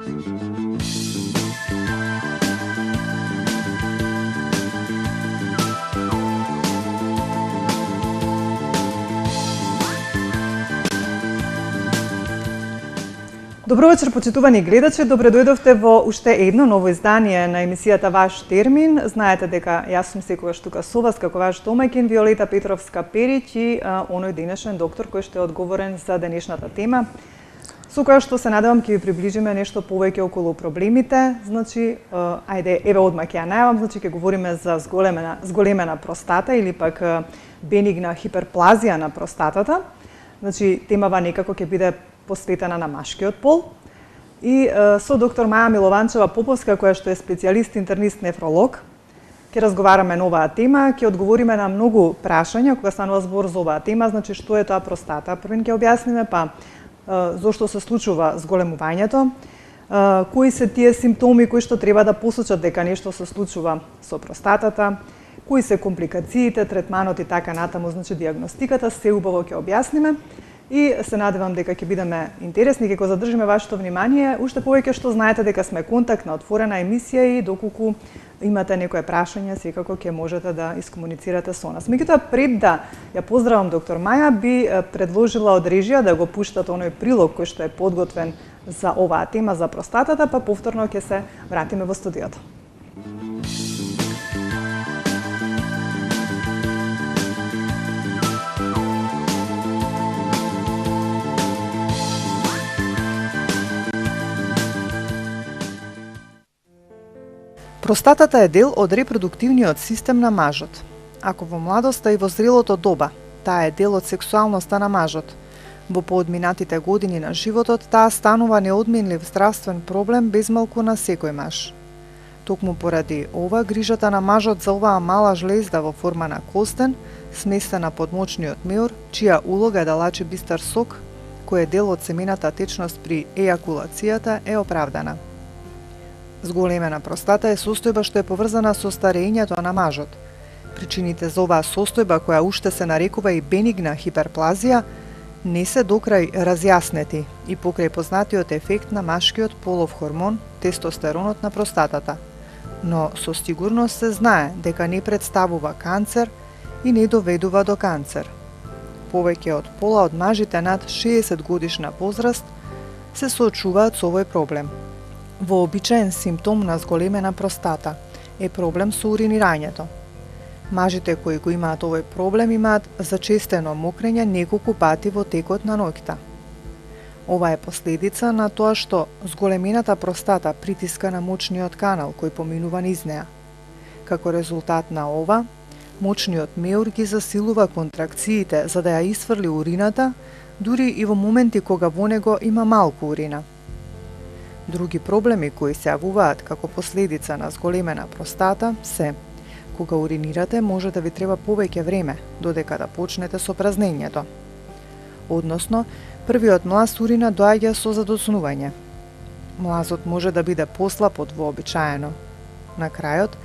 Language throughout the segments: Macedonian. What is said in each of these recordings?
Добро вечер, почитувани гледачи. Добре дојдовте во уште едно ново издание на емисијата Ваш термин. Знаете дека јас сум секогаш тука со вас како ваш домаќин Виолета Петровска-Периќ и оној денешен доктор кој што е одговорен за денешната тема, со која што се надевам ќе ви приближиме нешто повеќе околу проблемите. Значи, ајде, еве одма ќе ја најавам, значи ќе говориме за зголемена простата или пак бенигна хиперплазија на простатата. Значи, темава некако ќе биде посветена на машкиот пол. И со доктор Маја Милованчева Поповска, која што е специјалист интернист нефролог, ќе разговараме на оваа тема, ќе одговориме на многу прашања кога станува збор за оваа тема, значи што е тоа простата, првен ќе објасниме, па зошто се случува зголемувањето, кои се тие симптоми кои што треба да посочат дека нешто се случува со простатата, кои се компликациите, третманот и така натаму, значи дијагностиката, се убаво ќе објасниме. И се надевам дека ќе бидеме интересни, ќе го задржиме вашето внимание. Уште повеќе што знаете дека сме контактна, отворена емисија и доколку имате некое прашање, секако ќе можете да искомуницирате со нас. Меѓутоа, пред да ја поздравам доктор Маја, би предложила од режија да го пуштат оној прилог кој што е подготвен за оваа тема за простатата, па повторно ќе се вратиме во студиото. Простатата е дел од репродуктивниот систем на мажот. Ако во младоста и во зрелото доба, таа е дел од сексуалноста на мажот. Во поодминатите години на животот, таа станува неодменлив здравствен проблем безмалку на секој маж. Токму поради ова, грижата на мажот за оваа мала жлезда во форма на костен, сместена под мочниот меур, чија улога е да лачи бистар сок, кој е дел од семената течност при ејакулацијата, е оправдана. Зголемена простата е состојба што е поврзана со старењето на мажот. Причините за оваа состојба, која уште се нарекува и бенигна хиперплазија, не се докрај разјаснети и покрај познатиот ефект на машкиот полов хормон, тестостеронот на простатата. Но со сигурност се знае дека не представува канцер и не доведува до канцер. Повеќе од пола од мажите над 60 годишна возраст се соочуваат со овој проблем. Вообичаен симптом на зголемена простата е проблем со уринирањето. Мажите кои го имаат овој проблем имаат зачестено мокрење неколку пати во текот на ноќта. Ова е последица на тоа што зголемената простата притиска на мочниот канал кој поминува низ неа. Како резултат на ова, мочниот меур ги засилува контракциите за да ја исфрли урината, дури и во моменти кога во него има малку урина. Други проблеми кои се јавуваат како последица на зголемена простата се: кога уринирате може да ви треба повеќе време додека да почнете со празнењето. Односно, првиот млаз урина доаѓа со задоцнување. Млазот може да биде послаб од вообичаено. На крајот,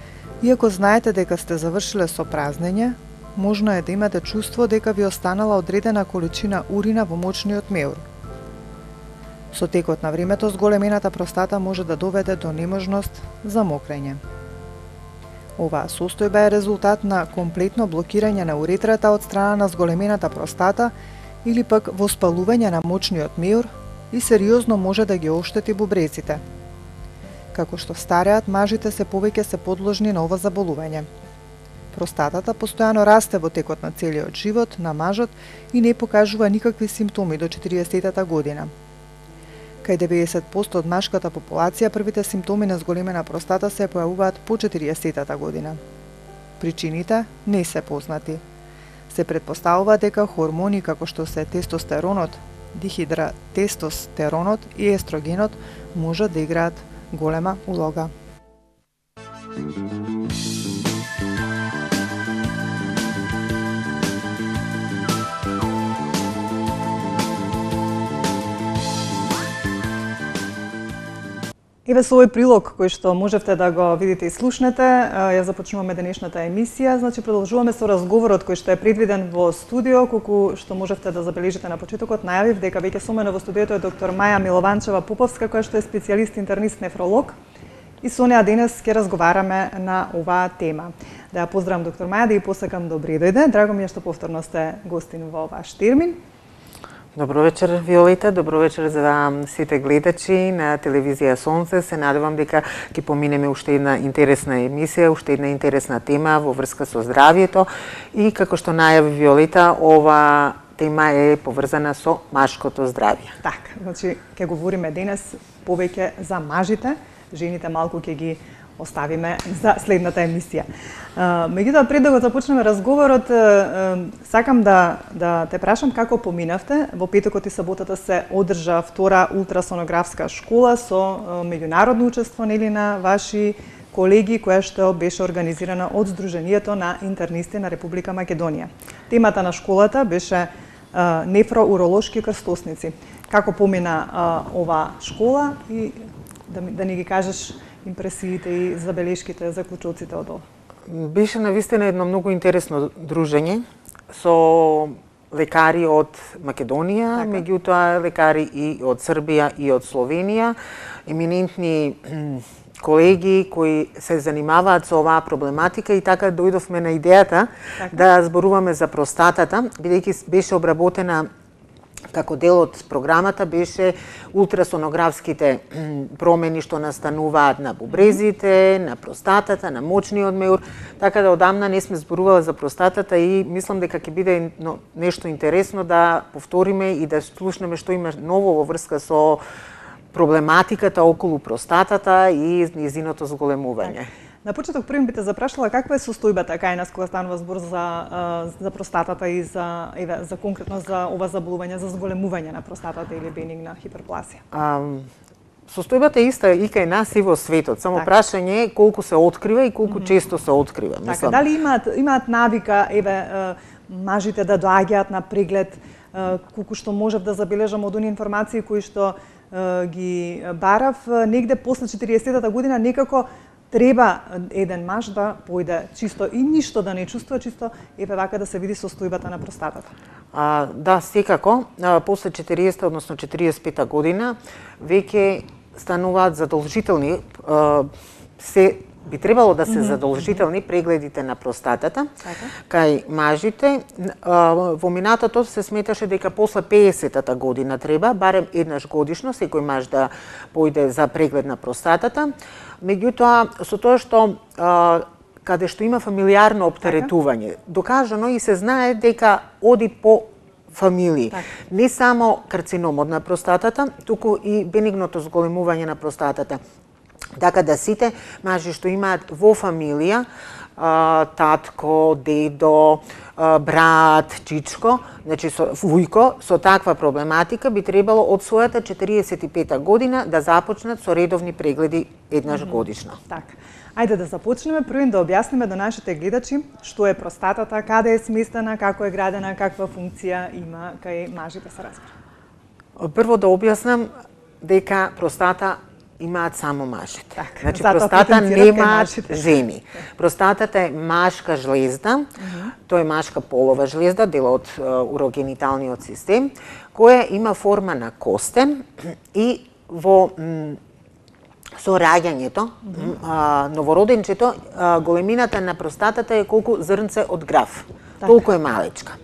иако знаете дека сте завршиле со празнење, можно е да имате чувство дека ви останала одредена количина урина во мочниот меур. Со текот на времето, зголемената простата може да доведе до неможност за мокрење. Оваа состојба е резултат на комплетно блокирање на уретрата од страна на зголемената простата или пак воспалување на мочниот меур и сериозно може да ги оштети бубреците. Како што стареат, мажите се повеќе се подложни на ова заболување. Простатата постојано расте во текот на целиот живот на мажот и не покажува никакви симптоми до 40-та година. Кај 90% од машката популација, првите симптоми на зголемена простата се појавуваат по 40-та година. Причините не се познати. Се претпоставува дека хормони како што се тестостеронот, дихидратестостеронот и естрогенот можат да играат голема улога. Еве со овој прилог кој што можевте да го видите и слушнете, ја започнуваме денешната емисија. Значи продолжуваме со разговорот кој што е предвиден во студио, колку што можевте да забележите на почетокот. Најавив дека веќе со мене во студиото е доктор Маја Милованчева Поповска, која што е специјалист интернист нефролог. И со неа денес ќе разговараме на оваа тема. Да ја поздравам доктор Маја, да ја посакам добри дојде. Драго ми е што повторно сте гостин во ваш термин. Добро вечер, Виолета, добро вечер за сите гледачи на телевизија Сонце. Се надевам дека ќе поминеме уште една интересна емисија, уште една интересна тема во врска со здравието и како што најави Виолета, ова тема е поврзана со машкото здравје. Така, значи ќе говориме денес повеќе за мажите, жените малку ќе ги оставиме за следната емисија. Меѓутоа, пред да го започнеме разговорот, сакам да те прашам како поминавте. Во петокот и саботата се одржа втора ултрасонографска школа со меѓународно учество на ваши колеги, која што беше организирана од Сдруженијето на интернисти на Република Македонија. Темата на школата беше нефроуролошки крстосници. Како помина ова школа и да ни ги кажеш импресиите и забелешките, заклучоците од ова? Беше навистина едно многу интересно дружење со лекари од Македонија, меѓутоа лекари и од Србија и од Словенија, еминентни колеги кои се занимаваат со оваа проблематика и така дојдовме на идејата да зборуваме за простатата, бидејќи беше обработена како дел од програмата беше ултрасонографските промени што настануваат на бубрезите, на простатата, на мочниот меур, така да одамна не сме зборувале за простатата и мислам дека ќе биде нешто интересно да повториме и да слушнеме што има ново во врска со проблематиката околу простатата и нејзиното зголемување. На почеток првим би те запрашала каква е состојбата кај нас кога станува збор за простатата и за конкретно за ова заболување, за зголемување на простатата или бенигна хиперплазија? Состојбата е иста и кај нас и во светот, само прашање е колку се открива и колку често се открива. Така, дали имаат навика мажите да доаѓаат на преглед, колку што можев да забележам од оние информации кои што ги барав, негде после 40-та година некако треба еден маж да појде чисто и ништо да не чувствува, чисто вака да се види состојбата на простатата. Да, секако, после 40, односно 45 година, веќе стануваат задолжителни, би требало да се задолжителни прегледите на простатата кај мажите. Во минатото се сметаше дека после 50-та година треба барем еднаш годишно секој маж да појде за преглед на простатата. Меѓутоа, со тоа што каде што има фамилиарно оптеретување, докажано и се знае дека оди по фамилии. Не само карциномот на простатата, туку и бенигното зголемување на простатата. Така да сите мажи што имаат во фамилија, татко, дедо, брат, чичко, значи вујко, со таква проблематика би требало од својата 45-та година да започнат со редовни прегледи еднаш годишно. Така. Ајде да започнеме првин да објасниме до нашите гледачи што е простатата, каде е сместена, како е градена, каква функција има кај мажите, се разбира. Прво да објаснам дека простата имаат само мажите. Так, значи простата немаат жени. Простатата е машка жлезда, тоа е машка полова жлезда, дел од урогениталниот систем, која има форма на костен и во со раѓањето, новороденчето, големината на простатата е колку зрнце од граф. Толку е малечка.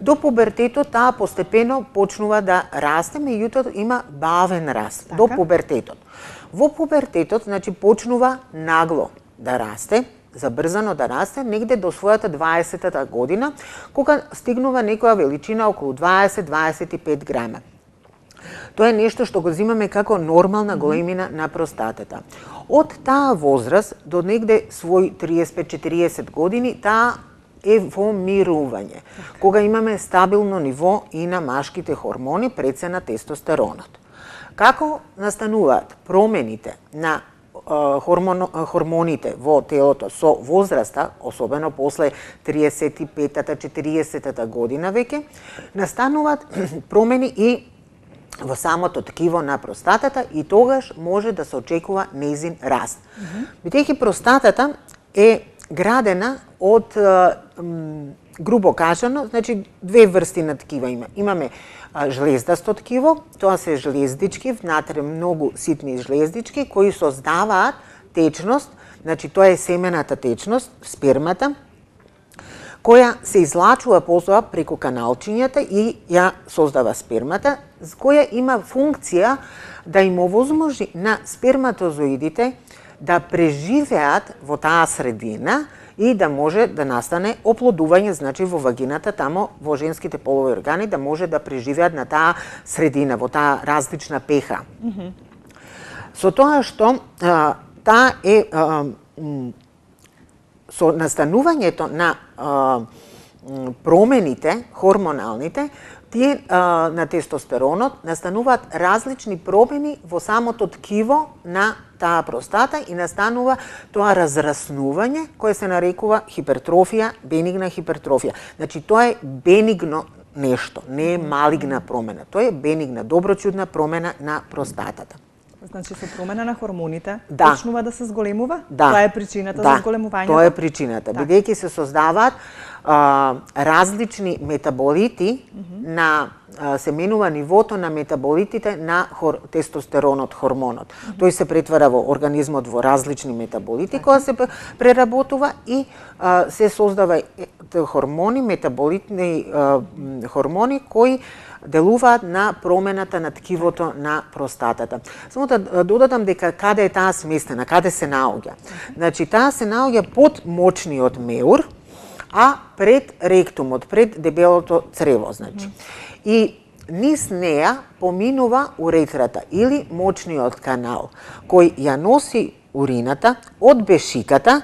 До пубертетот таа постепено почнува да расте, меѓутоа има бавен раст до пубертетот. Во пубертетот, значи, почнува нагло да расте, забрзано да расте, негде до својата 20-та година, кога стигнува некоја величина околу 20-25 грама. Тоа е нешто што го земаме како нормална големина на простатата. Од таа возраст до негде свој 35-40 години, таа е во мирување, кога имаме стабилно ниво и на машките хормони пред се на тестостеронот. Како настануваат промените на хормоните во телото со возраста, особено после 35-та, 40-та година веќе, настануваат промени и во самото ткиво на простатата и тогаш може да се очекува нејзин раст. Бидејќи простатата е градена од грубо кажано, значи две врсти на ткива има. Имаме жлездасто ткиво, тоа се жлездички, внатре многу ситни жлездички кои создаваат течност, значи тоа е семената течност, спермата, која се излачува после преку каналчињата и ја создава спермата, која има функција да им овозможи на сперматозоидите да преживеат во таа средина и да може да настане оплодување, значи во вагината, тамо во женските полови органи, да може да преживеат на таа средина, во таа различна пеха. Со тоа што таа е со настанувањето на промените хормоналните, тие на тестостеронот настануваат различни промени во самото ткиво на таа простата и настанува тоа разраснување кое се нарекува хипертрофија, бенигна хипертрофија. Значи тоа е бенигно нешто, не е малигна промена. Тоа е бенигна, доброчудна промена на простатата. Значи со промена на хормоните Да. почнува да се зголемува? Да. Тоа е причината за зголемувањето? Тоа е причината. Да. Бидејќи се создаваат различни метаболити на се менува нивото на метаболитите на тестостеронот, хормонот. Тој се претвара во организмот во различни метаболити кои се преработува и се создава хормони, метаболитни хормони кои делуваат на промената на ткивото на простатата. Само да додадам дека каде е таа сместена, каде се наоѓа. Значи таа се наоѓа под мочниот меур, а пред ректумот, пред дебелото црево, значи. И низ неа поминува уретрата или мочниот канал, кој ја носи урината од бешиката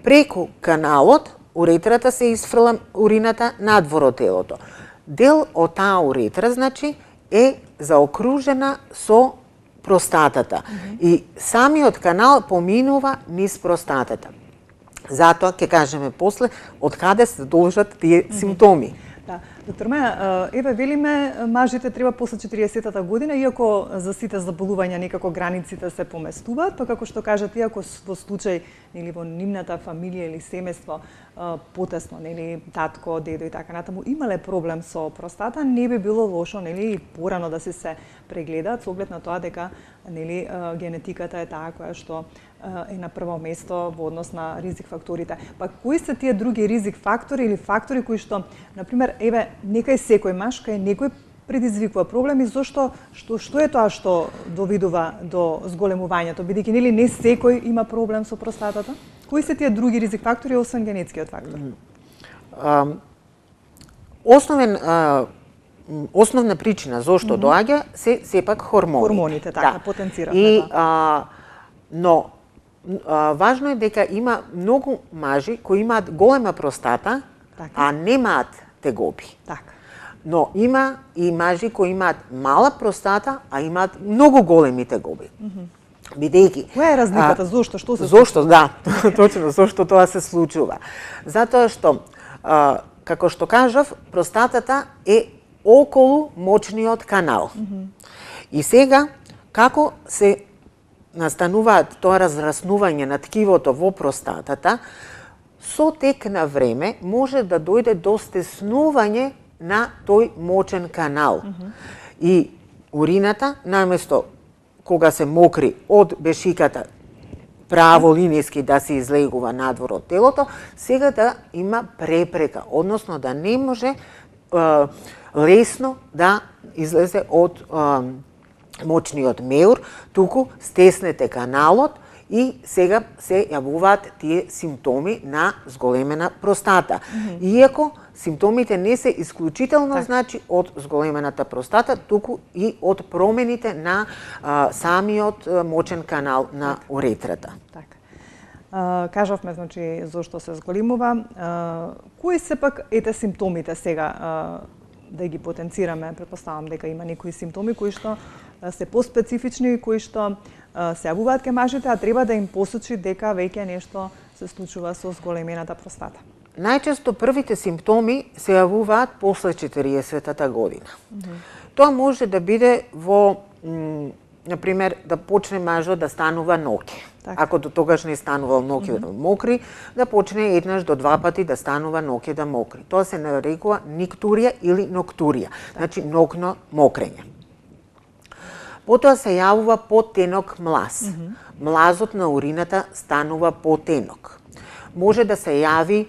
преку каналот, уретрата се изфрла урината надвор од телото. Дел од таа уретра, значи, е заокружена со простатата. И самиот канал поминува низ простатата. Затоа ќе кажеме после од каде се должат тие симптоми. Да. Доктор Маја, еве велиме мажите треба после 40-та година, иако за сите заболувања некако границите се поместуваат, па како што кажат, иако во случај нели во нивната фамилија или семејство потесно, нели татко, дедо и така натаму имале проблем со простата, не би било лошо нели порано да се прегледаат со оглед на тоа дека нели генетиката е таа која што е на прво место во однос на ризик факторите. Па кои се тие други ризик фактори или фактори кои што, на пример, еве некај секој маж кај некој предизвикува проблеми, зошто што е тоа што доведува до зголемувањето, бидејќи нели не секој има проблем со простатата? Кои се тие други ризик фактори освен генетскиот фактор? Основна причина зошто доаѓа се сепак хормони. Хормоните, така, потенцираме. И но важно е дека има многу мажи кои имаат голема простата, така, а немаат тегоби. Така. Но има и мажи кои имаат мала простата, а имаат многу големи тегоби. Бидејќи која е разликата? Зошто? Што се Зошто, да, точно, зошто тоа се случува. Затоа што, како што кажав, простатата е околу мочниот канал. И сега, како се настануваат тоа разраснување на ткивото во простатата, со тек на време може да дојде до стеснување на тој мочен канал. И урината, наместо кога се мокри од бешиката право линески да се излегува надвор од телото, сега да има препрека, односно да не може лесно да излезе од мочниот меур, туку стеснете каналот и сега се јавуваат тие симптоми на зголемена простата. Иако симптомите не се исклучително значи од зголемената простата, туку и од промените на самиот мочен канал на уретрата. Така. Кажавме, значи, зошто се зголемува. Кои се пак ете симптомите сега, да ги потенцираме? Претпоставам дека има некои симптоми кои што се поспецифични, кои што се јавуваат кај мажите, а треба да им посочи дека веќе нешто се случува со зголемената простата. Најчесто првите симптоми се јавуваат после 40-та година. Тоа може да биде во, например, да почне мажот да станува ноќе. Ако до тогаш не станувал ноќе да мокри, да почне еднаш до 2 пати да станува ноќе да мокри. Тоа се нарекува никтурија или ноктурија, значи нокно мокрење. Потоа се јавува потенок млаз. Млазот на урината станува потенок. Може да се јави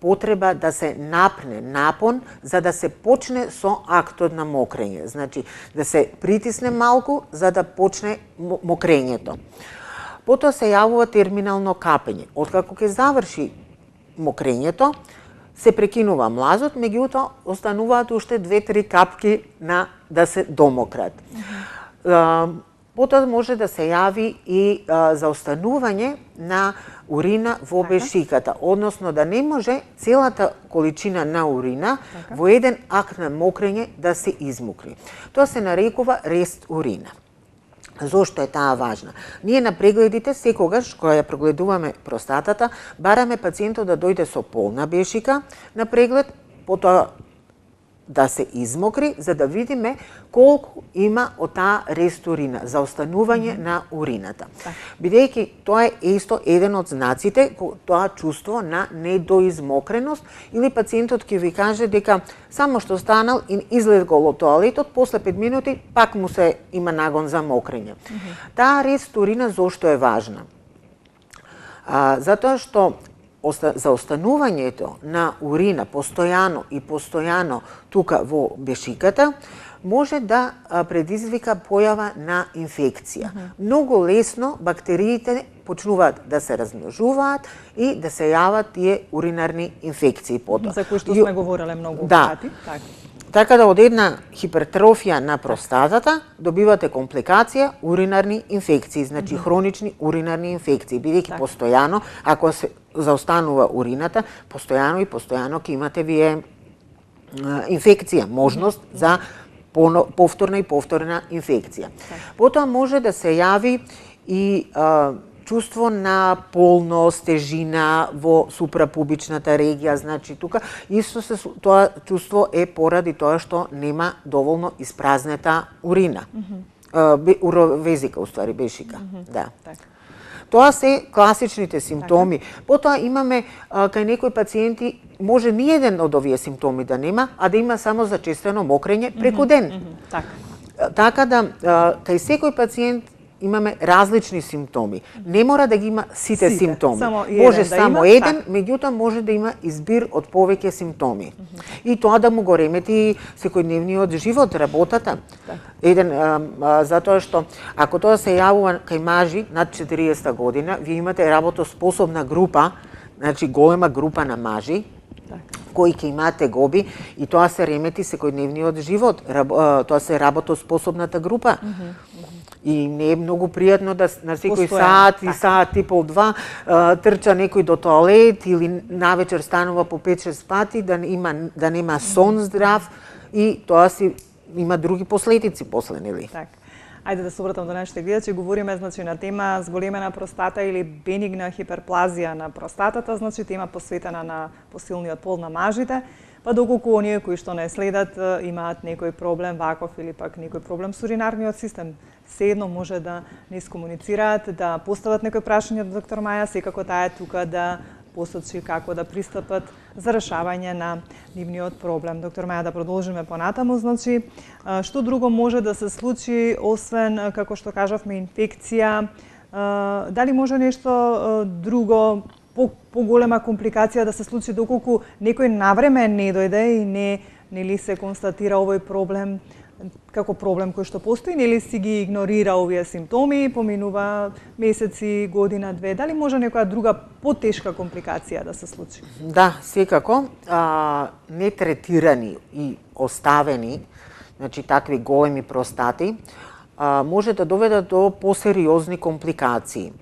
потреба да се напне напон за да се почне со актот на мокрење. Значи, да се притисне малку за да почне мокрењето. Потоа се јавува терминално капење. Откако ќе заврши мокрењето, се прекинува млазот, меѓутоа остануваат уште 2-3 капки на да се домократ. Потоа може да се јави и заостанување на урина во бешиката, односно да не може целата количина на урина во еден акт на мокрење да се измокри. Тоа се нарекува рест урина. Зошто е таа важна? Ние на прегледите секогаш кога ја прегледуваме простатата, бараме пациентот да дојде со полна бешика на преглед, потоа да се измокри, за да видиме колку има од таа рест урина, за останување на урината. Бидејќи тоа е исто еден од знаците, тоа чувство на недоизмокреност, или пациентот ќе ви каже дека само што станал и излегол од тоалетот, после 5 минути пак му се има нагон за мокрење. Таа рест урина зошто е важна? Затоа што за останувањето на урина постојано тука во бешиката може да предизвика појава на инфекција. Многу лесно бактериите почнуваат да се размножуваат и да се јават тие уринарни инфекции потоа. За кои што сме говореле многу пати. Така да од една хипертрофија на простатата добивате компликација уринарни инфекции, значи хронични уринарни инфекции, бидејќи постојано, ако се заостанува урината, постојано ќе имате вие инфекција, можност за повторна и повторна инфекција. Потоа може да се јави и чувство на полност, тежина во супрапубичната регија, значи тука исто тоа чувство е поради тоа што нема доволно испразнета урина. Уровезика, уствари, бешика. Да. Тоа се класичните симптоми. Потоа имаме кај некои пациенти може ни еден од овие симптоми да нема, а да има само зачестено мокрење преку ден. Така да кај секој пациент имаме различни симптоми. Не мора да ги има сите симптоми. Може само еден, меѓутоа може да има избир од повеќе симптоми. И тоа да му го ремети секојдневниот живот, работата. Затоа што ако тоа се јавува кај мажи над 40 година, вие имате работоспособна група, значи голема група на мажи, кои ќе имаат тегоби и тоа се ремети секојдневниот живот. Тоа се работоспособната група. И не е многу пријатно да на секој сат и пол, 2 трча некој до тоалет или навечер станува по 5-6 пати, да нема сон здрав и тоа си има други последици после, нели? Ајде да се обратам до нашите гледачи, говориме значи на тема зголемена простата или бенигна хиперплазија на простатата, значи тема посветена на посилниот пол на мажите. Па доколку оние кои што не следат имаат некој проблем ваков или пак некој проблем со уринарниот систем, седно може да не искомуницираат, да постават некој прашање до доктор Маја, секако таа е тука да посочи како да пристапат за решавање на нивниот проблем. Доктор Маја, да продолжиме понатаму, значи што друго може да се случи освен како што кажавме инфекција, дали може нешто друго поголема компликација да се случи доколку некој навреме не дојде и нели се констатира овој проблем како проблем кој што постои, нели си ги игнорира овие симптоми, поминува месеци, година, 2, дали може некоја друга потешка компликација да се случи? Да, секако. Нетретирани и оставени, значи такви големи простати, може да доведат до посериозни компликации.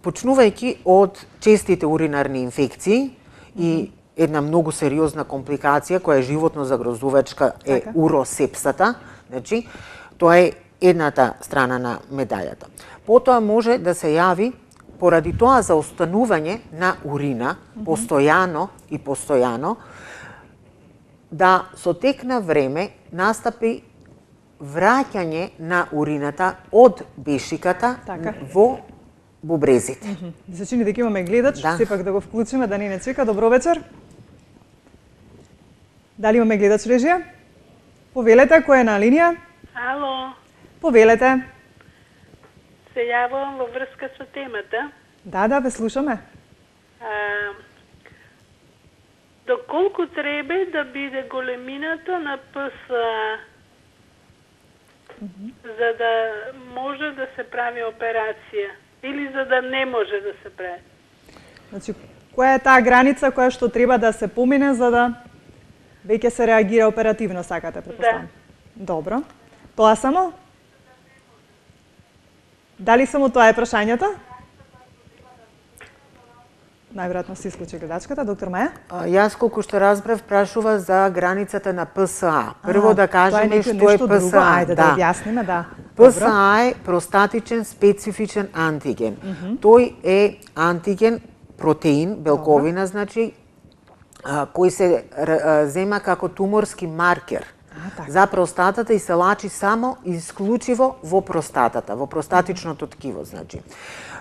Почнувајќи од честите уринарни инфекции и една многу сериозна компликација која е животно загрозувачка е уросепсата, значи тоа е едната страна на медаљата. Потоа може да се јави поради тоа заостанување на урина постојано да со тек на време настапи враќање на урината од бешиката во бубрезите. Ми се чини дека имаме гледач, сепак да го вклучиме, да не чека. Добро вечер. Дали имаме гледач, режија? Повелете, кој е на линија? Ало. Повелете. Се јавувам во врска со темата. Да, ве слушаме. Доколку треба да биде големината на ПСА за да може да се прави операција или за да не може да се прави? Значи, која е таа граница која што треба да се помине за да веќе се реагира оперативно, сакате, претпоставам? Да. Добро. Тоа само? Дали само тоа е прашањето? Најверојатно се исклучи гледачката, доктор Маја. Јас колку што разбрав прашува за границата на ПСА. Прво да кажеме што е ПСА. Ајде да објасниме, да. ПСА е простатичен специфичен антиген. Тој е антиген, протеин, белковина, значи, кој се зема како туморски маркер за простатата и се лачи само исклучиво во простатата, во простатичното ткиво, значи.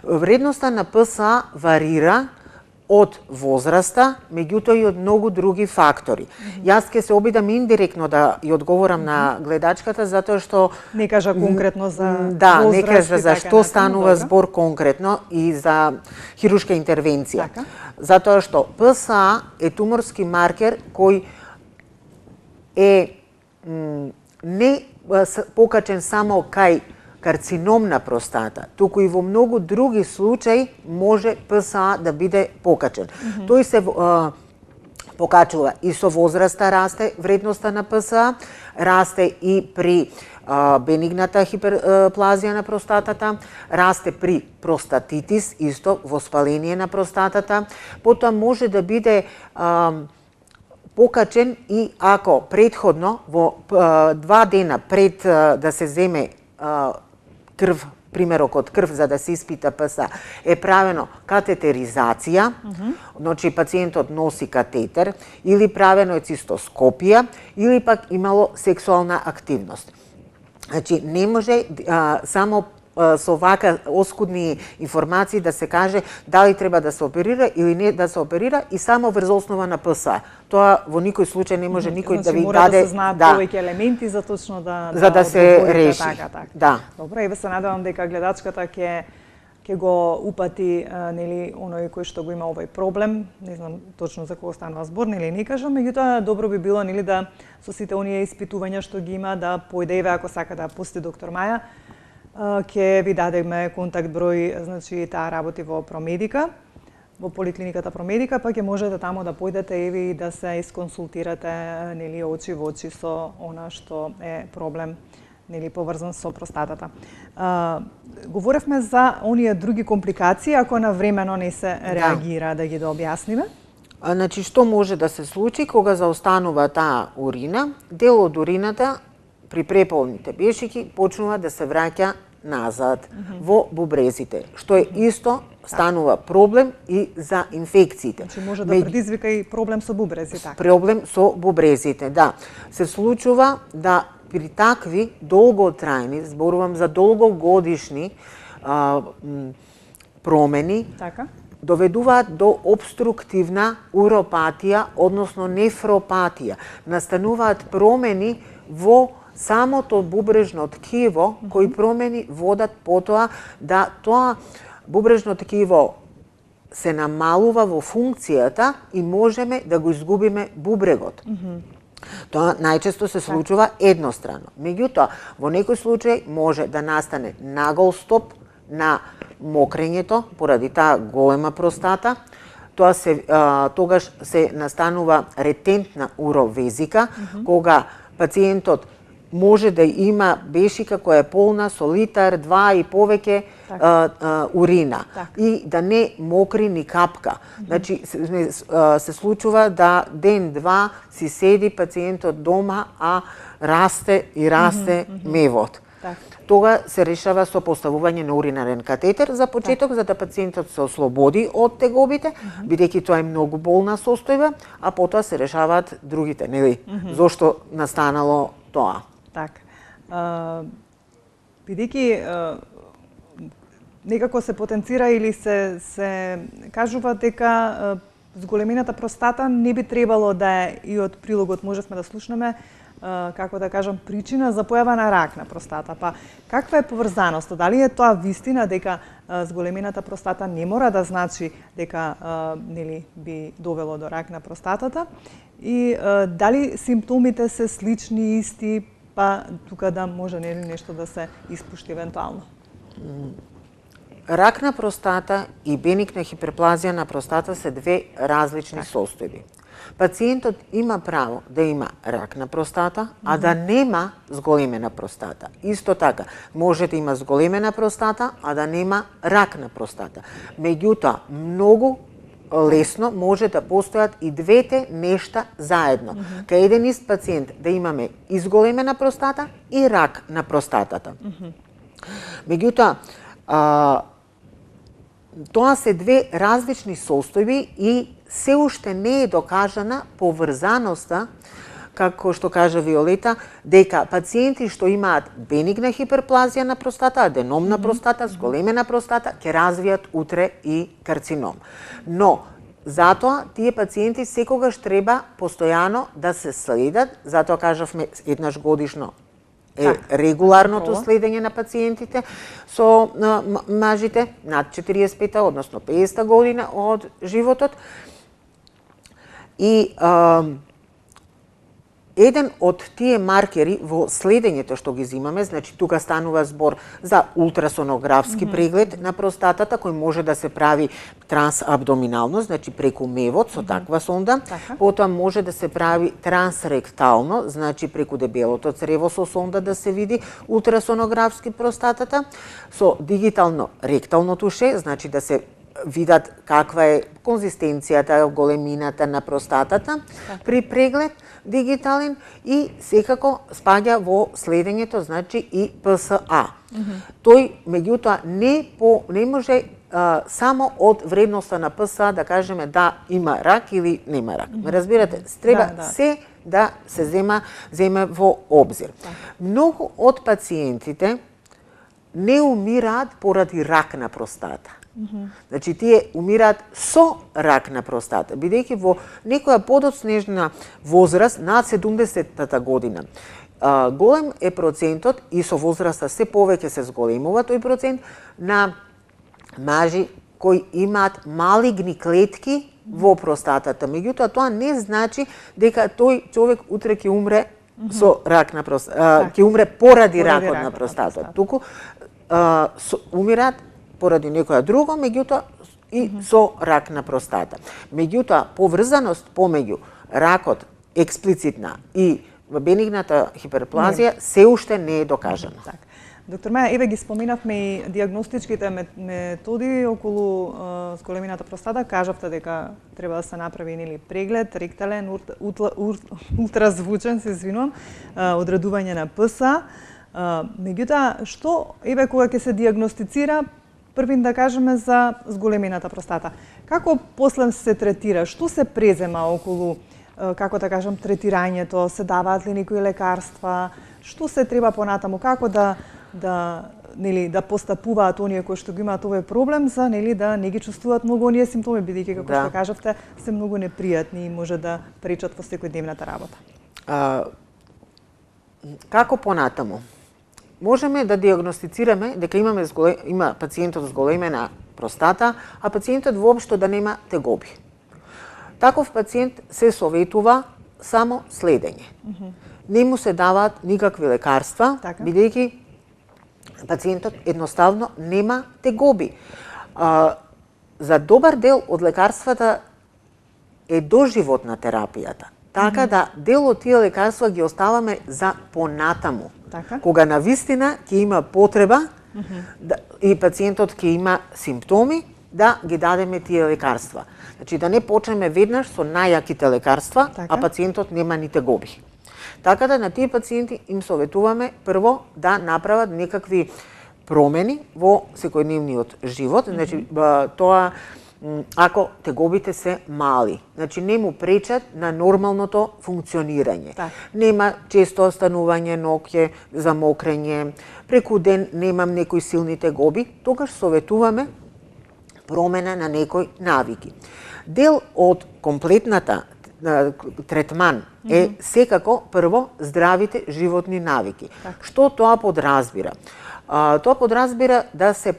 Вредноста на ПСА варира од возраста, меѓутоа и од многу други фактори. Јас ќе се обидам индиректно да ја одговорам на гледачката, затоа што не кажа конкретно за возраст, не кажа за што станува збор конкретно и за хируршка интервенција. Затоа што ПСА е туморски маркер кој е не покачен само кај карцином на простата, туку и во многу други случаи може ПСА да биде покачен. Тој се покачува и со возраста, расте вредноста на ПСА, расте и при бенигната хиперплазија на простатата, расте при простатитис, исто воспаление на простатата, потоа може да биде покачен и ако претходно во 2 дена пред да се земе крв, примерок од крв за да се испита ПСА, е правено катетеризација, значи пациентот носи катетер, или правено е цистоскопија, или пак имало сексуална активност. Значи, не може само со вака оскудни информации да се каже дали треба да се оперира или не да се оперира и само врз основа на ПСА. Тоа во никој случај не може никој да ви даде мора да се знаат повеќе елементи за точно да се реши. Така. Да. Добро, еве се надевам дека гледачката ќе го упати нели оној кој што го има овој проблем, не знам точно за кого станува збор, нели не кажам, меѓутоа добро би било нели да со сите оние испитувања што ги има да појде, еве ако сака да пусти доктор Маја, ќе ви дадеме контакт број, значи таа работи во Промедика, во поликлиниката Промедика, па ќе можете тамо да појдете и да се исконсултирате нели очи во очи со она што е проблем нели поврзан со простатата. Говоревме за оние други компликации ако навремено не се реагира, да ги објасниме. Значи што може да се случи кога заостанува таа урина? Дел од урината при преполните бешики почнува да се враќа назад во бубрезите, што е исто станува проблем и за инфекциите. Значи може да предизвика и проблем со бубрези, така? Проблем со бубрезите, да. Се случува да при такви долготрајни, зборувам за долгогодишни промени, така, доведуваат до обструктивна уропатија, односно нефропатија. Настануваат промени во самото бубрежно ткиво, кои промени водат потоа да тоа бубрежно ткиво се намалува во функцијата и можеме да го изгубиме бубрегот. Тоа најчесто се случува еднострано. Меѓутоа, во некој случај може да настане нагол стоп на мокрењето поради таа голема простата. Тогаш се настанува ретентна уровезика, кога пациентот може да има бешика која е полна со литар, 2 и повеќе урина и да не мокри ни капка. Значи се случува да ден-два си седи пациентот дома, а расте и расте мевот. Тога се решава со поставување на уринарен катетер за почеток, за да пациентот се ослободи од тегобите, бидејќи тоа е многу болна состојба, а потоа се решаваат другите, нели? Зошто настанало тоа. Така. Бидејќи некако се потенцира или се кажува дека зголемената простата не би требало да е, и од прилогот можевме да слушнеме, како да кажам, причина за појава на рак на простата. Па каква е поврзаноста? Дали е тоа вистина дека зголемената простата не мора да значи дека нели би довело до рак на простатата? И дали симптомите се слични, исти, па тука да може нели нешто да се испушти евентуално? Рак на простата и бенигна хиперплазија на простата се две различни состојби. Пациентот има право да има рак на простата, а да нема зголемена простата. Исто така, може да има зголемена простата, а да нема рак на простата. Меѓутоа, многу лесно може да постојат и двете нешта заедно. Кај еден ист пациент да имаме и зголемена простата и рак на простатата. Меѓутоа, тоа се две различни состојби и се уште не е докажана поврзаноста, како што кажа Виолета, дека пациенти што имаат бенигна хиперплазија на простата, аденом на простата, зголемена простата, ќе развијат утре и карцином. Но, затоа тие пациенти секогаш треба постојано да се следат, затоа кажавме еднаш годишно регуларното следење на пациентите со мажите над 45-та, односно 50-та година од животот. И еден од тие маркери во следењето што ги земаме, значи тука станува збор за ултрасонографски преглед на простатата, кој може да се прави трансабдоминално, значи преку мевот со таква сонда, потоа може да се прави трансректално, значи преку дебелото црево со сонда да се види ултрасонографски простатата, со дигитално ректално туше, значи да се видат каква е конзистенцијата, големината на простатата при преглед дигитален, и секако спаѓа во следењето, значи и ПСА. Тој меѓутоа не може само од вредноста на ПСА да кажеме да има рак или нема рак. Разбирате, треба се да се зема во обзир. Многу од пациентите не умираат поради рак на простата. Значи, тие умираат со рак на простата, бидејќи во некоја подоцнежна возраст, над 70-та година, голем е процентот, и со возраста се повеќе се зголемува тој процент, на мажи кои имаат малигни клетки во простатата. Меѓутоа, тоа не значи дека тој човек утре ќе умре со рак на простата, ќе умре поради ракот на простатата. Туку умираат поради некоја друго, меѓутоа и со рак на простата. Меѓутоа, поврзаност помеѓу ракот експлицитна и бенигната хиперплазија се уште не е докажана. Доктор Маја, еве ги споменавме и диагностичките методи околу зголемената простата. Кажавте дека треба да се направи нели преглед, ректален, ултразвучен, се извинувам, одредување на ПСА. Меѓутоа, што еве кога ќе се диагностицира, првин да кажеме за зголемената простата. Како после се третира? Што се презема околу, како да кажам, третирањето? Се даваат ли некои лекарства? Што се треба понатаму? Како да постапуваат оние кои што го имаат овој проблем за да не ги чувствуваат многу оние симптоми, бидејќи како што кажавте се многу непријатни и може да пречат во секојдневната работа. Како понатаму? Можеме да диагностицираме дека има пациентот зголемена простата, а пациентот воопшто да нема тегоби. Таков пациент се советува само следење. Не му се даваат никакви лекарства, бидејќи пациентот едноставно нема тегоби. За добар дел од лекарствата е доживотна терапијата. Така да дел од тие лекарства ги оставаме за понатаму. Кога навистина ќе има потреба и пациентот ќе има симптоми, да ги дадеме тие лекарства. Значи да не почнеме веднаш со најаките лекарства, а пациентот нема ни тегоби. Така да на тие пациенти им советуваме прво да направат некакви промени во секојдневниот живот. Значи тоа ако тегобите се мали. Значи не му пречат на нормалното функционирање. Так. Нема често станување ноќе, замокрење, преку ден немам некои силни тегоби, тогаш советуваме промена на некои навики. Дел од комплетната третман е секако прво здравите животни навики. Так. Што тоа подразбира? Тоа подразбира да се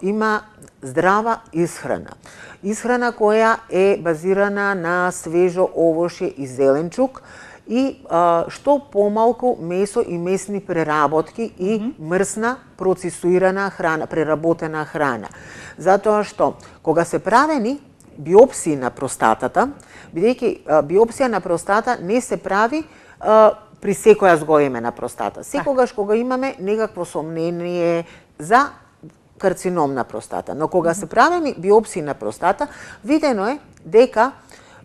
има здрава исхрана. Исхрана која е базирана на свежо овошје и зеленчук и што помалку месо и месни преработки и мрсна процесуирана храна, преработена храна. Затоа што кога се правени биопсии на простатата, бидејќи биопсија на простата не се прави при секоја зголемена простата. Секогаш кога имаме некакво сомнение за карцином на простата. Но кога се правени биопсии на простата, видено е дека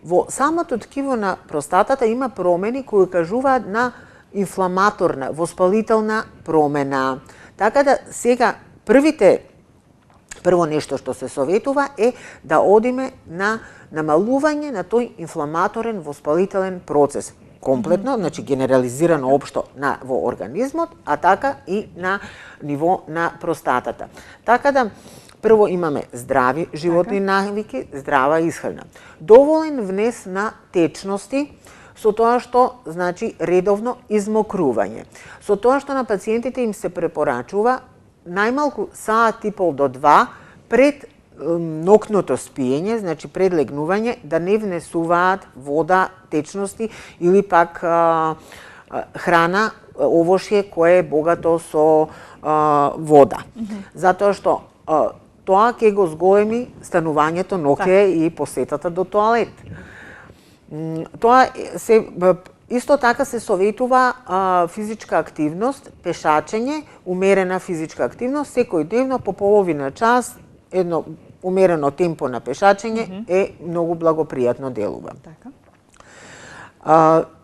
во самото ткиво на простатата има промени кои кажуваат на инфламаторна, воспалителна промена. Така да сега прво нешто што се советува е да одиме на намалување на тој инфламаторен воспалителен процес. Комплетно, значи генерализирано општо во организмот, а така и на ниво на простатата. Така да прво имаме здрави животни навики, здрава исхрана. Доволен внес на течности, со тоа што значи редовно измокрување. Со тоа што на пациентите им се препорачува најмалку саат и пол до 2 пред ноќното спиење, значи пред легнување, да не внесуваат вода, течности или пак храна, овошје кое е богато со вода. Затоа што тоа ќе го зголеми станувањето ноќе и посетата до тоалет. Тоа се исто така се советува физичка активност, пешачење, умерена физичка активност, секојдневно по половина час, едно умерено темпо на пешачење е многу благопријатно делува. Така.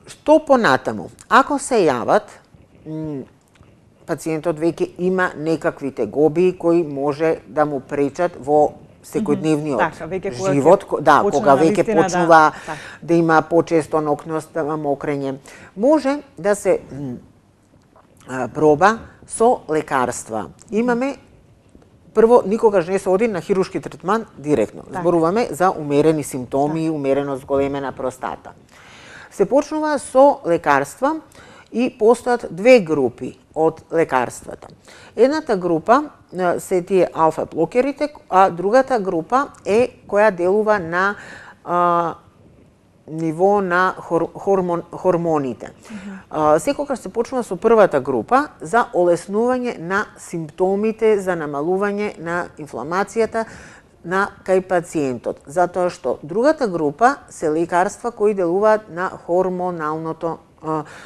Што понатаму? Ако се јават, пациентот веќе има некакви тегоби кои може да му пречат во секојдневниот живот, кога веќе почнува да има почесто ноќно мокрење. Може да се проба со лекарства. Имаме прво, никогаш не се оди на хируршки третман директно. Зборуваме за умерени симптоми, умерено зголемена простата. Се почнува со лекарства и постојат две групи од лекарствата. Едната група се тие алфа блокерите, а другата група е која делува на ниво на хормоните. Секогаш се почнува со првата група за олеснување на симптомите, за намалување на инфламацијата кај пациентот. Затоа што другата група се лекарства кои делуваат на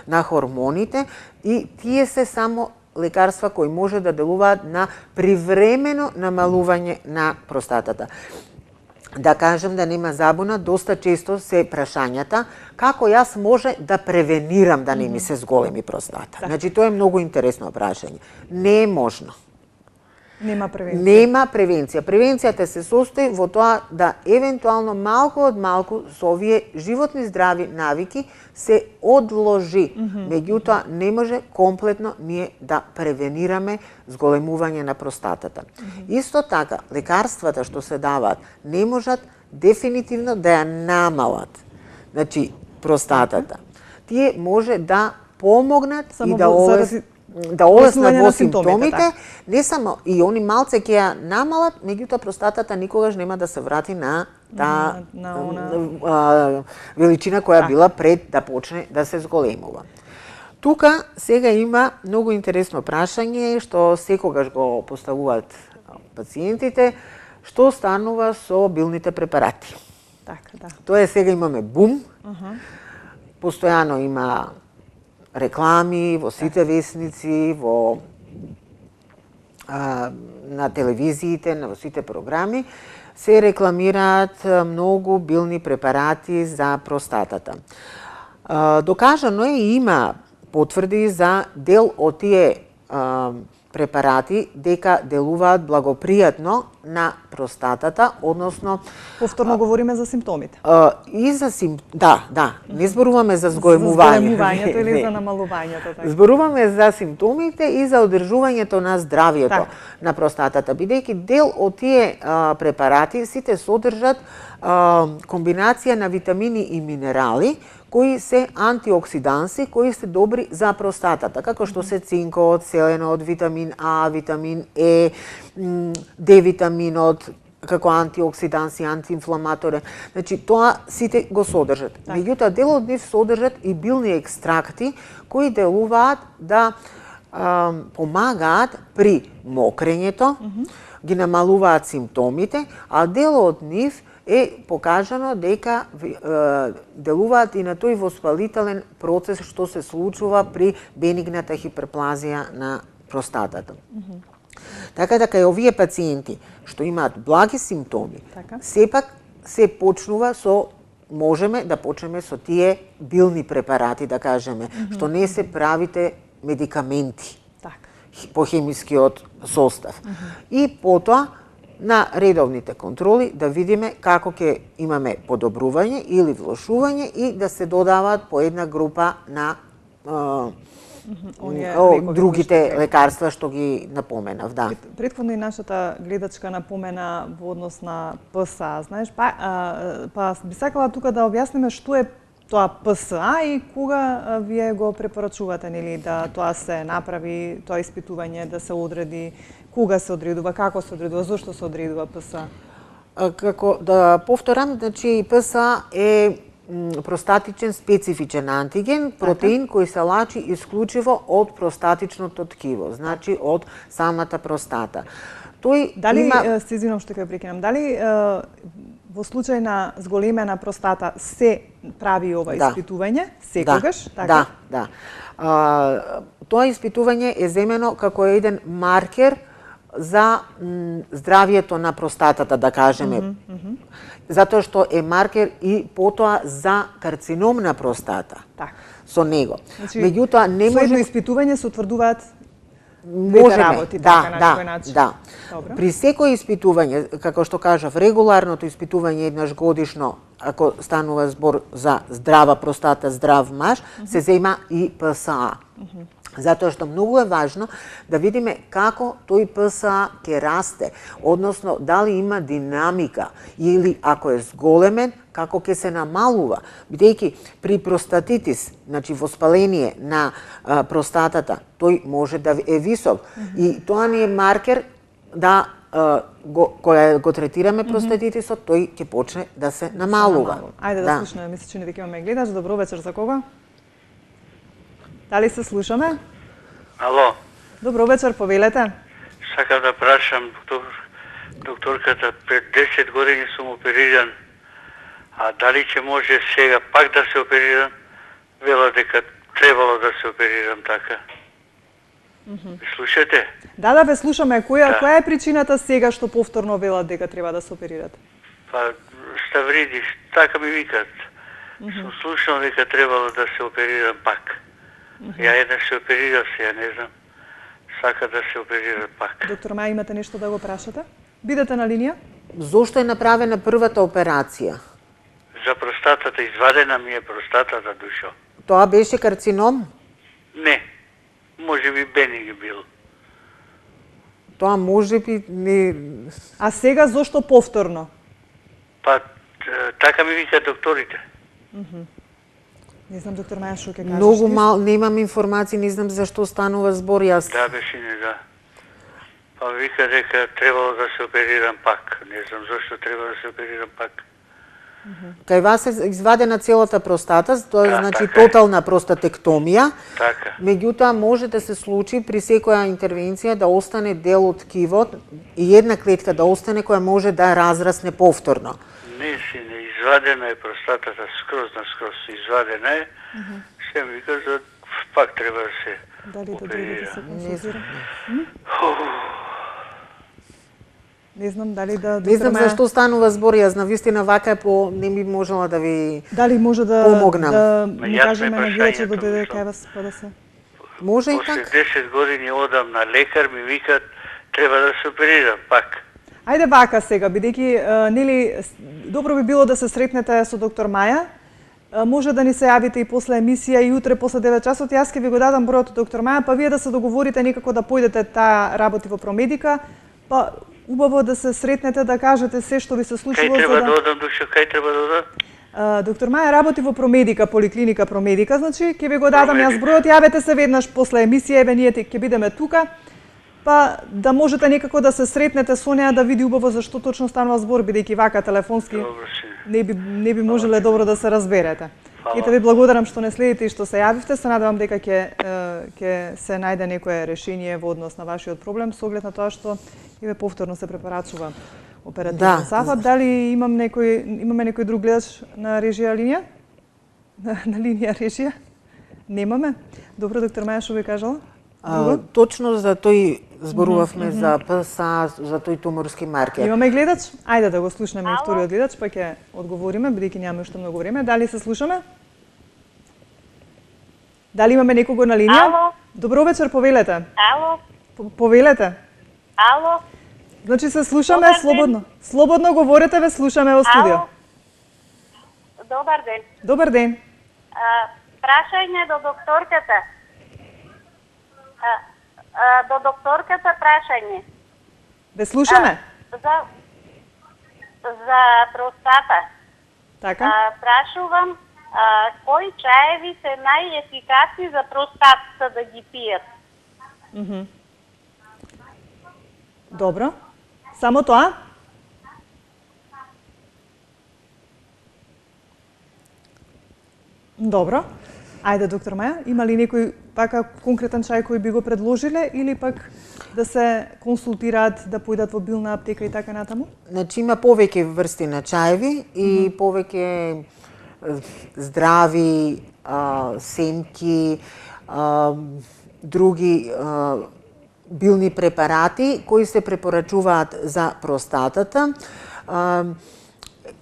на хормоните и тие се само лекарства кои може да делуваат на привремено намалување на простатата. Да кажем да нема забуна, доста често се прашањата како јас може да превенирам да не ми се зголеми простата. Значи тоа е многу интересно прашање. Не е можно. Нема превенција. Нема превенција. Превенцијата се состои во тоа да евентуално малку од малку со овие животни здрави навики се одложи. Меѓутоа не може комплетно ние да превенираме зголемување на простатата. Исто така, лекарствата што се даваат не можат дефинитивно да ја намалат. Значи простатата. Тие може да помогнат и да олеснат во симптомите, не само и они малце ќе ја намалат, меѓутоа простатата никогаш нема да се врати на таа величина која била пред да почне да се зголемува. Тука сега има многу интересно прашање што секогаш го поставуваат пациентите, што станува со билните препарати. Така, да. Тоа е сега имаме бум. Постојано има реклами во сите весници, на телевизиите, во сите програми, се рекламираат многу билни препарати за простатата. Докажано е и има потврди за дел од тие препарати дека делуваат благопријатно на простатата, односно Повторно говориме за симптомите. И за да, не зборуваме за згоемување. За згоемувањето или за намалувањето, така. Зборуваме за симптомите и за одржувањето на здравието на простатата, бидејќи дел од тие препарати сите содржат комбинација на витамини и минерали кои се антиоксиданси, кои се добри за простатата, како што се цинкот, селенот, витамин А, витамин Е, Д-витаминот, како антиоксиданси, антиинфламаторен. Значи, тоа сите го содржат. Меѓутоа, дел од нив содржат и билни екстракти кои делуваат да помагаат при мокрењето, ги намалуваат симптомите, а дел од нив е покажано дека делуваат и на тој воспалителен процес што се случува при бенигната хиперплазија на простатата. Така да кај овие пациенти што имаат благи симптоми, сепак се почнува можеме да почнеме со тие билни препарати, да кажеме, што не се правите медикаменти по хемискиот состав. И потоа на редовните контроли да видиме како ќе имаме подобрување или влошување и да се додаваат по една група на другите лекарства што ги напоменав, да. Претходно и нашата гледачка напомена во однос на ПСА, знаеш, па би сакала тука да објасниме што е тоа ПСА и кога вие го препорачувате, нели, да тоа се направи, тоа испитување, да се одреди, кога се одредува, како се одредува, зошто се одредува ПСА? Како да повторам, значи ПСА е простатичен специфичен антиген, протеин кој се лачи исклучиво од простатичното ткиво, значи од самата простата. Тој се извинам што ќе прекинам, дали во случај на зголемена простата се прави ова испитување секогаш? Да. Тоа испитување е земено како еден маркер за здравието на простатата, да кажеме. Затоа што е маркер и потоа за карцином на простата. Со него. Меѓутоа не може... Со едно испитување се утврдуваат можеме, да. При секој испитување, како што кажав, регуларното испитување еднаш годишно, ако станува збор за здрава простата, здрав маж, се зема и ПСА. Затоа што многу е важно да видиме како тој ПСА ќе расте, односно дали има динамика или ако е зголемен, како ќе се намалува, бидејќи при простатитис, значи воспаление на простатата, тој може да е висок и тоа не е маркер да кога го третираме простатитисот, тој ќе почне да се намалува. Ајде да слушаме, мисля че не дека имаме гледач. Добро вечер, за кого? Дали се слушаме? Ало. Добро вечер, повелете. Сакам да прашам докторката, пред 10 години сум опериран, а дали ќе може сега пак да се оперирам? Вела дека требало да се оперирам така. Слушате? Да, ве слушаме. Која е причината сега што повторно велат дека треба да се оперирате? Па, ставриди, така ми викат. Сум слушал дека требало да се оперирам пак. Ја еднаш се оперирав, сега не знам. Сака да се оперира пак. Доктор Маја, имате нешто да го прашате? Бидете на линија. Зошто е направена првата операција? За простатата, извадена ми е простатата, душо. Тоа беше карцином? Не. Може би бениг бил. Тоа може би не... А сега зошто повторно? Па, така ми вика докторите. Не знам, доктор Маја, што ќе кажеш? Многу мал, немам информации, не знам зашто станува збор, јас... Да, беше не, да. Па вика дека требало да се оперирам пак. Не знам зашто треба да се оперирам пак. Кај вас е извадена целата простата, тоа е значи тотална простатектомија. Така. Меѓутоа може да се случи при секоја интервенција да остане дел од ткивот и една клетка да остане која може да разрасне повторно. Не, извадена е простатата, скроз извадена е. Се ми вика за пак треба да се оперира. Да се консултира? Не знам дали да... Не знам зашто станува збор, јас навистина вака не би можела да ви дали може да помогнам. Да ми кажеме на гледачот да дојде кај вас па да се... Може и После така. 10 години одам на лекар, ми викат треба да се оперирам пак. Ајде вака сега, бидејќи нели добро би било да се сретнете со доктор Маја. Може да ни се јавите и после емисија и утре после 9 часот. Јас ќе ви го дадам бројот од доктор Маја, па вие да се договорите некако да појдете, таа работи во Промедика, па убаво да се сретнете, да кажете се што ви се случило. Кај треба да одам, кај треба да одам? Доктор Маја работи во Промедика, поликлиника Промедика, значи ќе ви го дадам јас бројот, јавете се веднаш после емисија, еве ние ќе бидеме тука, па да можете некако да се сретнете со неа, да види убаво за што точно станува збор, бидејќи вака телефонски не би можеле добро да се разберете. И да ви благодарам што не следите и што се јавивте, се надевам дека ќе се најде некое решение во однос на вашиот проблем, со оглед на тоа што еве повторно се препарачува оперативен сафат. Дали имаме некој друг гледач на режија линија? На линија режија? Немаме. Добро, доктор Маја, што ви кажала? Точно за тој зборувавме за ПСА, за тој туморски маркер. Имаме гледач? Ајде да го слушнеме и вториот гледач, па ќе одговориме, бидејќи нямаме уште многу време. Дали се слушаме? Дали имаме некого на линија? Ало. Добро вечер, повелете. Ало. Повелете. Ало. Значи се слушаме слободно. Слободно говорете, ве слушаме во студио. Ало. Добар ден. Добар ден. Прашање до докторката. До докторката прашање. Ве слушаме? За простата. Така. Прашувам кои чаеви се најефикасни за простатата да ги пијат? Добро. Само тоа? Добро. Ајде, доктор Маја, има ли некој така конкретен чај кој би го предложиле или пак да се консултираат, да појдат во билна аптека и така натаму? Значи има повеќе врсти на чаеви и повеќе здрави семки, други билни препарати кои се препорачуваат за простатата.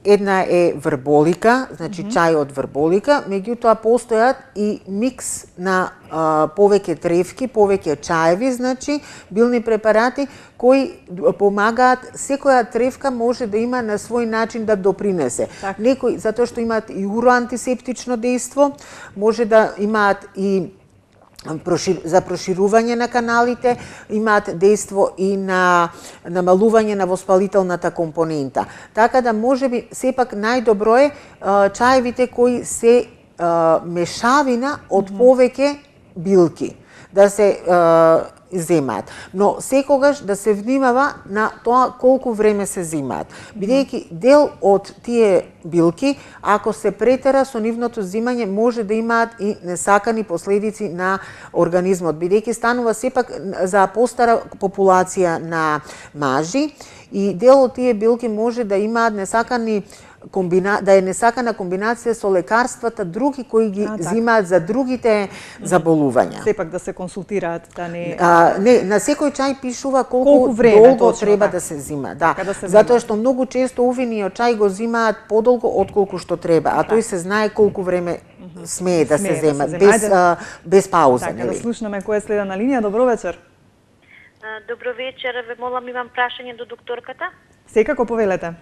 Една е врболика, значи чај од врболика, меѓутоа постојат и микс на повеќе тревки, повеќе чаеви, значи билни препарати кои помагаат, секоја тревка може да има на свој начин да допринесе. Некои затоа што имаат и уроантисептично дејство, може да имаат и за проширување на каналите, имаат дејство и на намалување на воспалителната компонента. Така да можеби сепак најдобро е чаевите кои се мешавина од повеќе билки да се земаат. Но секогаш да се внимава на тоа колку време се земаат. Бидејќи дел од тие билки, ако се претера со нивното земање, може да имаат и несакани последици на организмот. Бидејќи станува сепак за постара популација на мажи и дел од тие билки може да имаат несакани да е несакана комбинација со лекарствата други кои ги земаат за другите заболувања. Сепак да се консултираат, да не... Не, на секој чај пишува колку време долго треба да се зема. Да, затоа што многу често увиниот чај го земаат подолго отколку што треба, а тој се знае колку време смее да се зема, без пауза. Така, да слушнеме кој е следа на линија. Добро вечер. Добро вечер, ве молам, имам прашање до докторката. Секако, повелете.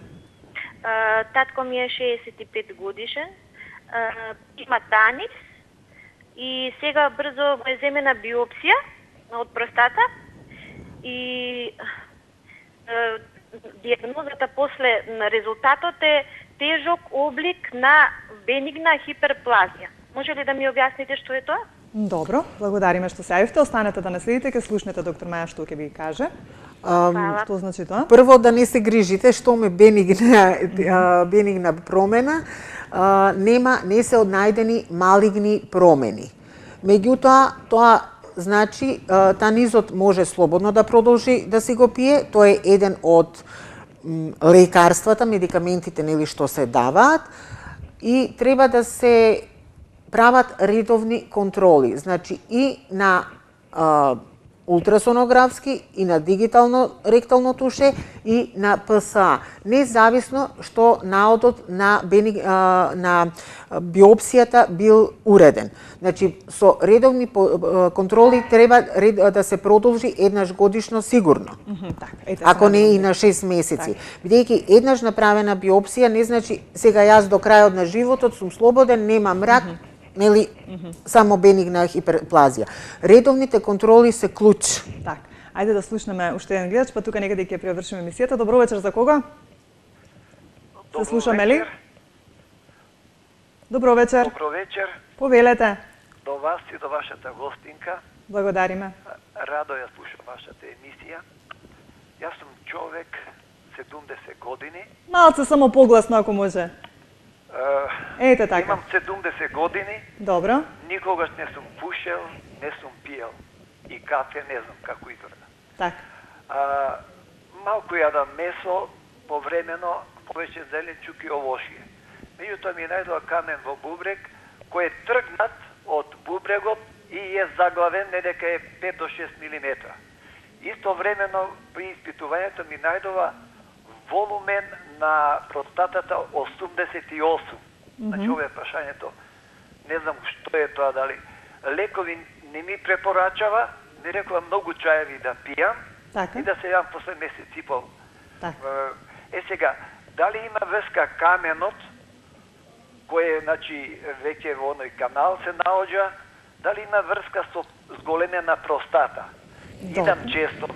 Татко ми е 65 годишен, има танис и сега брзо е земена биопсија од простата и диагнозата после резултатот е тежок облик на бенигна хиперплазија. Може ли да ми објасните што е тоа? Добро, благодариме што се јавивте. Останете да не следите, ке слушнете доктор Маја што ќе ви каже. Што значи тоа? Прво да не се грижите, што ме бенигна промена, не се однајдени малигни промени. Меѓутоа, тоа значи танизот може слободно да продолжи да си го пие, тоа е еден од лекарствата, медикаментите нели што се даваат и треба да се прават редовни контроли, значи и на ултрасонографски и на дигитално ректално туше и на ПСА. Независно што наодот на биопсијата бил уреден. Значи, со редовни контроли треба да се продолжи еднаш годишно сигурно. Ако не и на 6 месеци. Бидејќи еднаш направена биопсија не значи сега јас до крајот на животот сум слободен, немам рак, нели само бенигна хиперплазија. Редовните контроли се клуч. Так. Ајде да слушнеме уште еден гледач, па тука некаде ќе превршиме емисијата. Добро вечер, за кого? Се слушаме ли? Добро вечер. Добро вечер. Повелете. До вас и до вашата гостинка. Благодариме. Радо ја слушам вашата емисија. Јас сум човек 70 години. Малце само погласно ако може. Ете така. Имам 70 години. Добро. Никогаш не сум пушел, не сум пиел. И кафе не знам како изгледа. Така. Малку јадам месо, повремено, повеќе зеленчук и овошје. Меѓутоа ми најдоа камен во бубрек, кој е тргнат од бубрегот и е заглавен недека е 5 до 6 мм. Истовремено при испитувањето ми најдова волумен на простатата 88. Значи, ова е прашањето. Не знам што е тоа, дали лекови не ми препорачава, ми рекува многу чаеви да пијам и да се јам после месец и пол. Сега, дали има врска каменот, кој е, значи, веќе во оној канал се наоѓа, дали има врска со зголемена простата? Идам често,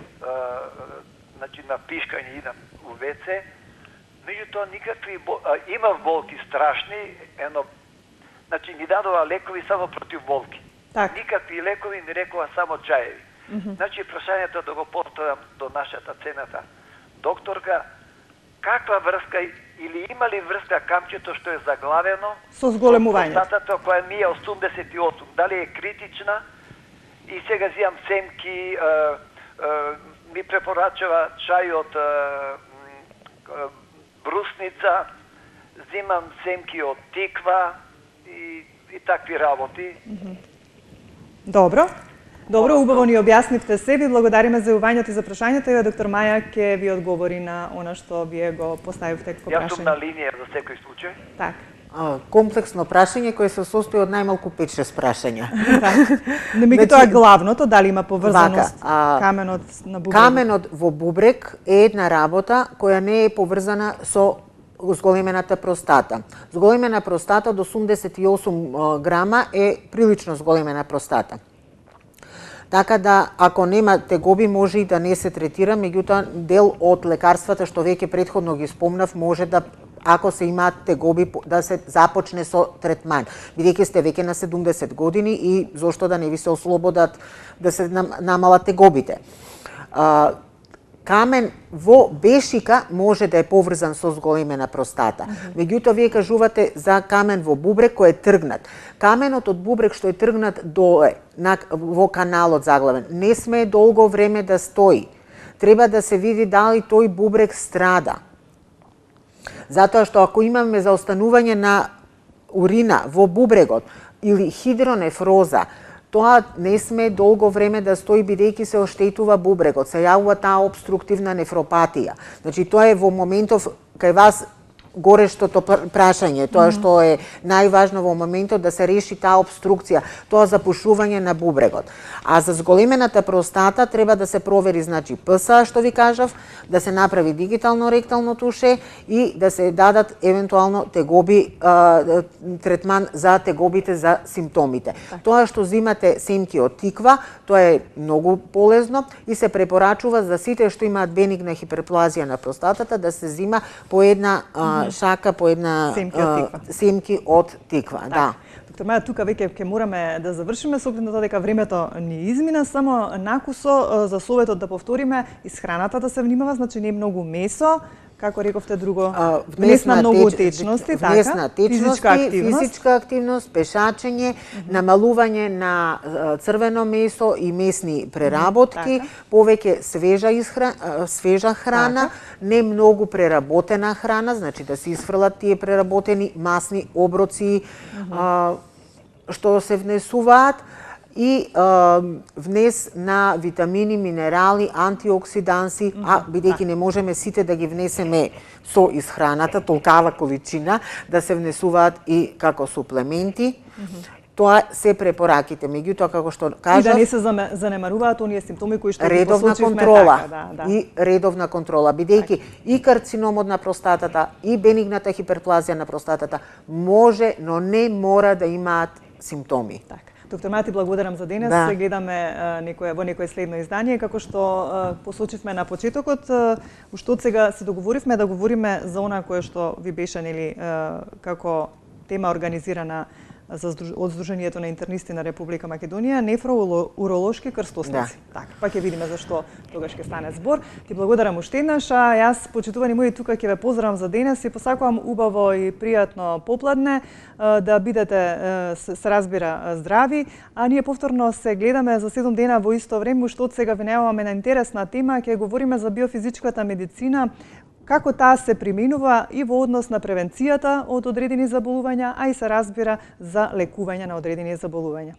значи на пишкање идам у ВЦ, меѓутоа никакви имав болки страшни, значи ми дадува лекови само против болки. Никакви лекови, ми рекува само чаеви. Значи прашањето да го поставам до нашата цената докторка, каква врска или има ли врска камчето што е заглавено со зголемување? Простатата која ми е 88, дали е критична? И сега зијам семки, ми препорачава чај од брусница, зимам семки од тиква и такви работи. Добро. Добро, убаво ни објаснивте се. Ви благодариме за јавувањето и за прашањето. И доктор Маја ќе ви одговори на она што вие го поставивте како прашање. Јас сум на линија за секој случај. Так. Комплексно прашање кое се состои од најмалку 5-6 прашања. Не меѓутоа главното, дали има поврзаност каменот на бубрек? Каменот во бубрек е една работа која не е поврзана со зголемената простата. Зголемена простата до 88 грама е прилично зголемена простата. Така да, ако нема тегоби, може и да не се третира, меѓутоа дел од лекарствата што веќе претходно ги спомнав, може да, ако се имаат тегоби, да се започне со третман. Бидејќи сте веќе на 70 години и зошто да не ви се ослободат, да се намалат тегобите. Камен во бешика може да е поврзан со зголемена простата. Меѓутоа, вие кажувате за камен во бубрек кој е тргнат. Каменот од бубрек што е тргнат доле во каналот заглавен не смее долго време да стои. Треба да се види дали тој бубрек страда. Затоа што ако имаме заостанување на урина во бубрегот или хидронефроза, тоа не смее долго време да стои бидејќи се оштетува бубрегот, се јавува таа обструктивна нефропатија. Значи тоа е во моментов кај вас горештото прашање, тоа што е најважно во моментот да се реши таа обструкција, тоа запушување на бубрегот. А за зголемената простата треба да се провери, значи ПСА што ви кажав, да се направи дигитално ректално туше и да се дадат евентуално тегоби, третман за тегобите за симптомите. Тоа што зимате семки од тиква, тоа е многу полезно и се препорачува за сите што имаат бенигна хиперплазија на простатата да се зима по една шака, по една семки од тиква. Да. Доктор Маја, тука веќе ќе мораме да завршиме со оглед на тоа дека времето ни измина, само накусо за советот да повториме, исхраната да се внимава, значи не многу месо, како рековте друго, внесна многу течности, внесна течности, физичка активност, пешачење, намалување на црвено месо и месни преработки, повеќе свежа храна, не многу преработена храна, значи да се исфрлат тие преработени масни оброци што се внесуваат, и внес на витамини, минерали, антиоксиданси, а бидејќи не можеме сите да ги внесеме со исхраната, толкава количина, да се внесуваат и како суплементи. Тоа се препораките. Меѓутоа, како што кажав, и да не се занемаруваат оние симптоми кои што ги редовна посочивме, контрола така, и редовна контрола, бидејќи и карциномот на простатата и бенигната хиперплазија на простатата може, но не мора да имаат симптоми. Така. Доктор Мати, благодарам за денес. Да. Се гледаме во некое следно издание. Како што посочивме на почетокот, уште од сега се договоривме да говориме за она кое што ви беше како тема организирана од Сдруженијето на интернисти на Република Македонија, нефроуролошки крстосници. Така, па ќе видиме зашто тогаш ќе стане збор. Ти благодарам уште еднаш, а јас, почитувани мои, тука ќе ве поздравам за денес и посакувам убаво и пријатно попладне, да бидете, се разбира, здрави, а ние повторно се гледаме за 7 дена во исто време, уште од сега ви најаваме на интересна тема, ќе говориме за биофизичката медицина, како таа се применува и во однос на превенцијата од одредени заболувања, а и се разбира за лекување на одредени заболувања.